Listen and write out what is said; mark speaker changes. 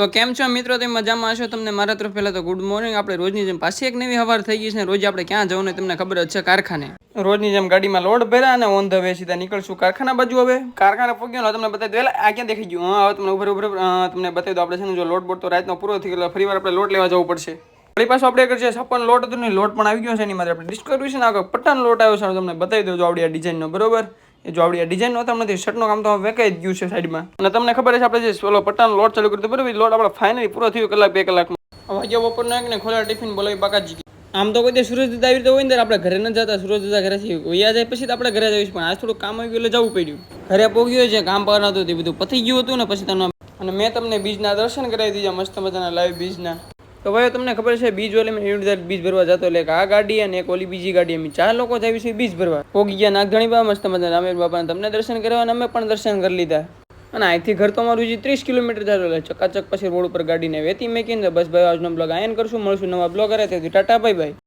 Speaker 1: તો કેમ છો મિત્રો, તમે મજામાં હશો? તમને મારા તરફ પહેલા તો ગુડ મોર્નિંગ. આપણે રોજની જેમ પાછી એક નવી હવાર થઈ ગઈ છે. રોજ આપણે ક્યાં જવું ને તમને ખબર જ છે, કારખાને. રોજની જેમ ગાડીમાં લોડ ભર્યા અને ઓન ધ વે સીધા નીકળશું કારખાના બાજુ. હવે કારખાને પહોંચ્યો તમને બતાવી દો. આ ક્યાં દેખાઈ ગયું? હા, હવે તમને ઉભર તમને બતાવી દો. આપણે છે ને, જો લોડ બોડ તો રાતનો પૂરો થઈ ગયો, ફરી વાર આપણે લોટ લેવા જવું પડશે. ફરી પાછું આપણે આગળ જે છપ્પન લોટ હતું ને, લોટ પણ આવી ગયો છે. એની માટે આપણે ડિસ્કવરી છે ને, આગળ પટ્ટાનો લોટ આવ્યો છે. તમને બતાવી દો, જો આવડી આ ડિઝાઇનનો, બરોબર. એ જો આવડી આ ડિઝાઇન નો તમને શર્ટનું કામ તો વેકાઈ જ ગયું છે સાઈડમાં. અને તમને ખબર છે, આપણે જે ઓલો પટ્ટાનો લોટ ચાલુ કર્યો બરોબર, લોટ આપણે ફાઇનલી પૂરો થયો કલાક 2 કલાકમાં. વાગ્યા બપોરના એક ને ખોલા ટિફિન બોલાવી બાકાજી. આમ તો કોઈ દે સૂરજ દાદા આવી રીતે હોય ને, આપણે ઘરે ન જતા. સૂરજ દાદા ઘરેથી વૈયા જાય પછી આપણે ઘરે જઈશું, પણ આજ થોડું કામ આવી ગયું એટલે જવું પડ્યું. ઘરે પહોંચ્યો છે, કામ પર હતું તે બધું પતી ગયું હતું ને પછી તમને. અને મેં તમને બીજના દર્શન કરાવી દીધા, મસ્ત મજાના લાઈવ બીજના. તો ભાઈ તમને ખબર છે, બીજ વાલે મેં બીજ ભરવા જતો, એટલે આ ગાડી અને એક ઓલી બીજી ગાડી, અમે 4 લોકો જ આવી છે બીજ ભરવા. પોગી ગયા નાગધણી બા મસ્ત મજાના રામેર બાપાને તમને દર્શન કરવા, અને અમે પણ દર્શન કરી લીધા. અને અહીંથી ઘર તો અમારું 30 કિલોમીટર થયું, એટલે ચકાચક પછી રોડ ઉપર ગાડીને વેતી મેકીને બસ ભાઈ આજનો બ્લોગ આયન કરશું. મળશું નવા બ્લોગ કરે, તેથી ટાટા બાય બાય.